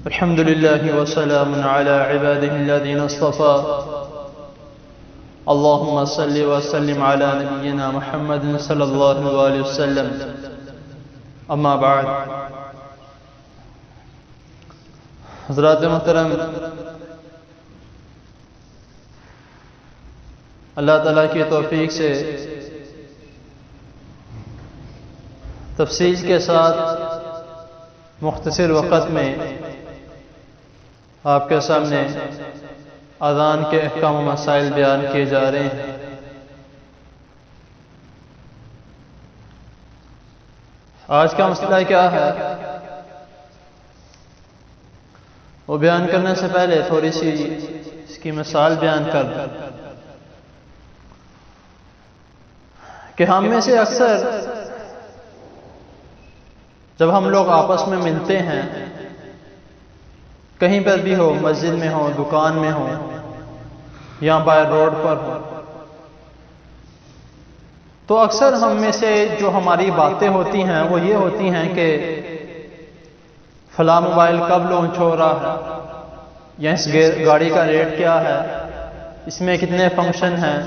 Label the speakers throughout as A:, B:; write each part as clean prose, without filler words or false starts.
A: الحمد لله وسلام على عباده الذين اصطفى اللهم صل وسلم على نبينا محمد صلی اللہ علیہ وسلم اما بعد حضرات محترم، اللہ تعالیٰ کی توفیق سے تفصیل کے ساتھ مختصر وقت میں آپ کے سامنے اذان کے احکام و مسائل بیان کیے جا رہے ہیں۔ آج کا مسئلہ کیا ہے وہ بیان کرنے سے پہلے تھوڑی سی اس کی مثال بیان کر دوں کہ ہم میں سے اکثر جب ہم لوگ آپس میں ملتے ہیں، کہیں پر بھی ہو، مسجد میں ہو، دکان میں ہو یا باہر روڈ پر ہو، تو اکثر ہم میں سے جو ہماری باتیں ہوتی ہیں وہ یہ ہوتی ہیں کہ فلاں موبائل کب لانچ ہو رہا ہے، یا اس گاڑی کا ریٹ کیا ہے، اس میں کتنے فنکشن ہیں،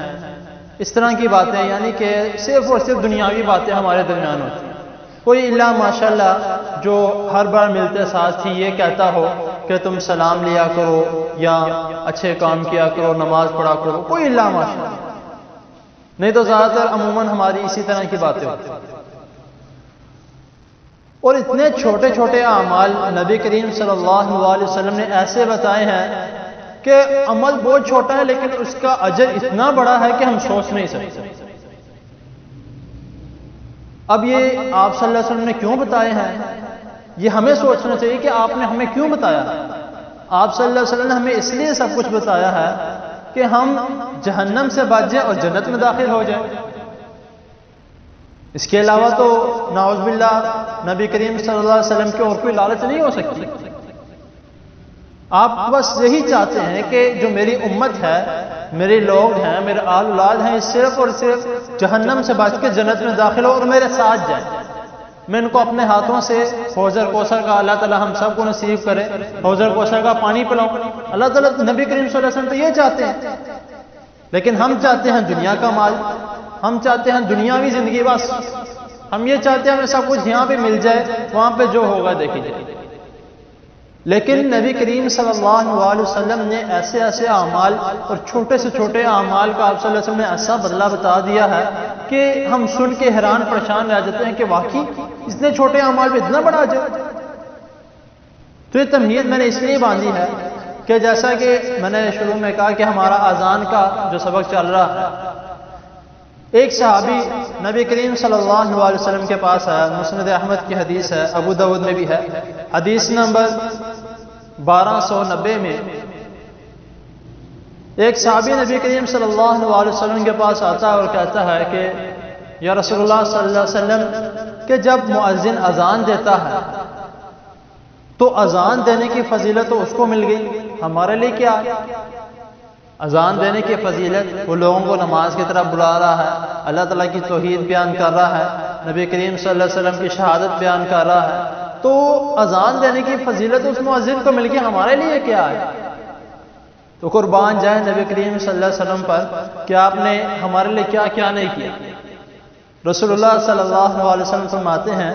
A: اس طرح کی باتیں، یعنی کہ صرف اور صرف دنیاوی باتیں ہمارے درمیان ہوتی ہیں۔ کوئی اللہ ماشاءاللہ جو ہر بار ملتے ساتھ ہی یہ کہتا ہو کہ تم سلام لیا کرو یا اچھے کام کیا کرو، نماز پڑھا کرو، کوئی اللہ ماشاءاللہ نہیں، تو زیادہ تر عموماً ہماری اسی طرح کی باتیں ہوتی ہیں۔ اور اتنے چھوٹے چھوٹے اعمال نبی کریم صلی اللہ علیہ وسلم نے ایسے بتائے ہیں کہ عمل بہت چھوٹا ہے لیکن اس کا اجر اتنا بڑا ہے کہ ہم سوچ نہیں سکتے۔ اب یہ آپ صلی اللہ علیہ وسلم نے کیوں بتائے ہیں، یہ ہمیں سوچنا چاہیے کہ آپ نے ہمیں کیوں بتایا۔ آپ صلی اللہ علیہ وسلم نے ہمیں اس لیے سب کچھ بتایا ہے کہ ہم جہنم سے بچ جائیں اور جنت میں داخل ہو جائیں۔ اس کے علاوہ تو نعوذ باللہ نبی کریم صلی اللہ علیہ وسلم کی اور کوئی لالچ نہیں ہو سکتی۔ آپ بس یہی چاہتے ہیں کہ جو میری امت ہے، میرے لوگ ہیں، میرے آل اولاد ہیں، صرف اور صرف جہنم سے بچ کے جنت میں داخل ہو اور میرے ساتھ جائیں۔ میں ان کو اپنے ہاتھوں سے حوض کوثر کا اللہ تعالی ہم سب کو نصیب کرے، حوض کوثر کا پانی پلاؤں۔ اللہ تعالیٰ نبی کریم صلی اللہ علیہ وسلم تو یہ چاہتے ہیں، لیکن ہم چاہتے ہیں دنیا کا مال، ہم چاہتے ہیں دنیاوی زندگی، بس ہم یہ چاہتے ہیں ہمیں سب کچھ یہاں پہ مل جائے، وہاں پہ جو ہوگا دیکھی جائے۔ لیکن نبی کریم صلی اللہ علیہ وسلم نے ایسے ایسے اعمال اور چھوٹے سے چھوٹے اعمال کا آپ صلی اللہ علیہ وسلم نے ایسا بدلہ بتا دیا ہے کہ ہم سن کے حیران پریشان رہ جاتے ہیں کہ واقعی اتنے چھوٹے اعمال میں اتنا بڑا اجر۔ تو یہ تمہید میں نے اس لیے باندھی ہے کہ جیسا کہ میں نے شروع میں کہا کہ ہمارا اذان کا جو سبق چل رہا ہے، ایک صحابی نبی کریم صلی اللہ علیہ وسلم کے پاس آیا، مسند احمد کی حدیث ہے، ابو داؤد میں بھی ہے، حدیث نمبر 1290 میں ایک صحابی نبی کریم صلی اللہ علیہ وسلم کے پاس آتا ہے اور کہتا ہے کہ یا رسول اللہ صلی اللہ علیہ وسلم کہ جب مؤذن اذان دیتا ہے تو اذان دینے کی فضیلت تو اس کو مل گئی، ہمارے لیے کیا ہے؟ اذان دینے کی فضیلت وہ لوگوں کو نماز کی طرف بلا رہا ہے، اللہ تعالیٰ کی توحید بیان کر رہا ہے، نبی کریم صلی اللہ علیہ وسلم کی شہادت بیان کر رہا ہے، تو اذان دینے کی فضیلت اس مؤذن کو مل گئی، ہمارے لیے کیا ہے؟ تو قربان جائے نبی کریم صلی اللہ علیہ وسلم پر کہ آپ نے ہمارے لیے کیا کیا نہیں کیا۔ رسول اللہ صلی اللہ علیہ وسلم فرماتے ہیں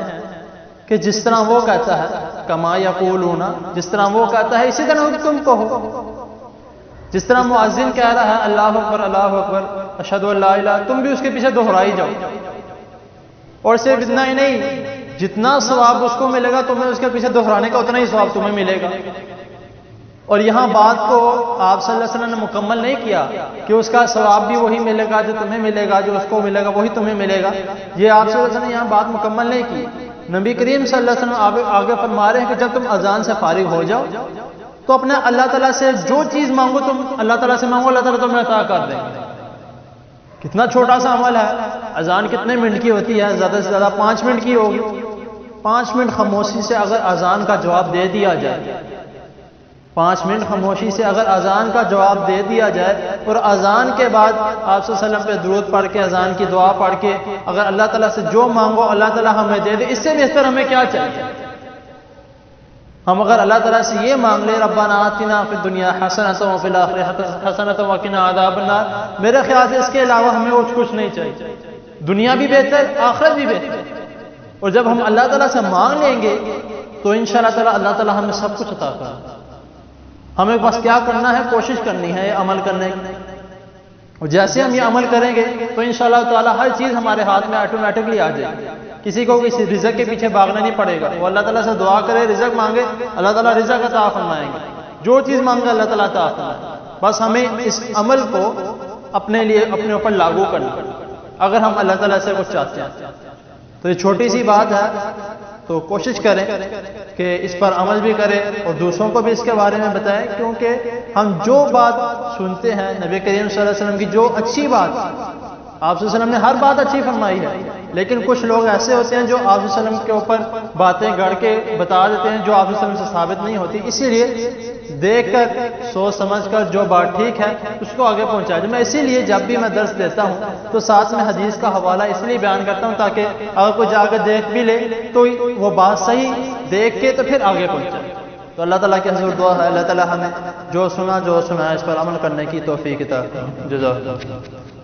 A: کہ جس طرح وہ کہتا ہے، کما یقولون، جس طرح وہ کہتا ہے اسی طرح تم کہو۔ جس طرح مؤذن کہہ رہا ہے اللہ اکبر اللہ اکبر اشہد ان لا الہ، تم بھی اس کے پیچھے دہرائی جاؤ۔ اور صرف اتنا ہی نہیں، جتنا ثواب اس کو ملے گا تمہیں اس کے پیچھے دہرانے کا اتنا ہی ثواب تمہیں ملے گا۔ اور یہاں بات کو آپ صلی اللہ علیہ وسلم نے مکمل نہیں کیا کہ اس کا ثواب بھی وہی ملے گا جو تمہیں ملے گا، جو اس کو ملے گا وہی تمہیں ملے گا، یہ آپ صلی اللہ علیہ وسلم نے یہاں بات مکمل نہیں کی۔ نبی کریم صلی اللہ علیہ وسلم آگے فرما رہے ہیں کہ جب تم اذان سے فارغ ہو جاؤ تو اپنے اللہ تعالیٰ سے جو چیز مانگو، تم اللہ تعالیٰ سے مانگو، اللہ تعالیٰ تمہیں عطا کر دیں گے۔ کتنا چھوٹا سا عمل ہے، اذان کتنے منٹ کی ہوتی ہے؟ زیادہ سے زیادہ 5 منٹ کی ہوگی۔ 5 منٹ خاموشی سے اگر اذان کا جواب دے دیا جائے، 5 منٹ خاموشی سے اگر اذان کا جواب دے دیا جائے اور اذان کے بعد آپ صلی اللہ علیہ وسلم پہ درود پڑھ کے، اذان کی دعا پڑھ کے اگر اللہ تعالیٰ سے جو مانگو اللہ تعالیٰ ہمیں دے دے، اس سے بہتر ہمیں کیا چاہیے؟ ہم اگر اللہ تعالیٰ سے یہ مانگ لیں ربنا آتنا فی الدنیا حسنۃ وفی الآخرۃ حسنۃ وقنا عذاب النار، میرے خیال سے اس کے علاوہ ہمیں اور کچھ نہیں چاہیے، دنیا بھی بہتر، آخرت بھی بہتر۔ اور جب ہم اللہ تعالیٰ سے مانگ لیں گے تو انشاءاللہ تعالیٰ اللہ تعالیٰ ہمیں سب کچھ عطا کرے گا۔ ہمیں بس کیا کرنا ہے، کوشش کرنی ہے عمل کرنے کی، اور جیسے ہم یہ عمل کریں گے تو انشاءاللہ تعالیٰ ہر چیز ہمارے ہاتھ میں آٹومیٹکلی آ جائے گی۔ کسی کو کسی رزق کے پیچھے بھاگنا نہیں پڑے گا، وہ اللہ تعالیٰ سے دعا کرے، رزق مانگے، اللہ تعالیٰ رزق عطا فرمائیں گے، جو چیز مانگے اللہ تعالیٰ عطا فرمائیں گے۔ بس ہمیں اس عمل کو اپنے لیے اپنے اوپر لاگو کرنا اگر ہم اللہ تعالیٰ سے کچھ چاہتے ہیں۔ تو یہ چھوٹی سی بات ہے، تو کوشش کریں کہ اس پر عمل بھی کریں اور دوسروں کو بھی اس کے بارے میں بتائیں، کیونکہ ہم جو بات سنتے ہیں نبی کریم صلی اللہ علیہ وسلم کی جو اچھی بات، آپ صلی اللہ علیہ وسلم نے ہر بات اچھی فرمائی ہے، لیکن کچھ لوگ ایسے ہوتے ہیں جو آپ صلی اللہ علیہ وسلم کے اوپر باتیں گڑھ کے بتا دیتے ہیں جو آپ صلی اللہ علیہ وسلم سے ثابت نہیں ہوتی۔ اسی لیے دیکھ کر سوچ سمجھ کر جو بات ٹھیک ہے اس کو آگے پہنچایا جائے۔ میں اسی لیے جب بھی میں درس دیتا ہوں تو ساتھ میں حدیث کا حوالہ اس لیے بیان کرتا ہوں تاکہ اگر کوئی جا کر دیکھ بھی لے تو وہ بات صحیح دیکھ کے تو پھر آگے پہنچائے۔ تو اللہ تعالیٰ کی حضور دعا ہے اللہ تعالیٰ ہمیں جو سنا ہے اس پر عمل کرنے کی توفیق عطا فرمائے۔ جزاک اللہ۔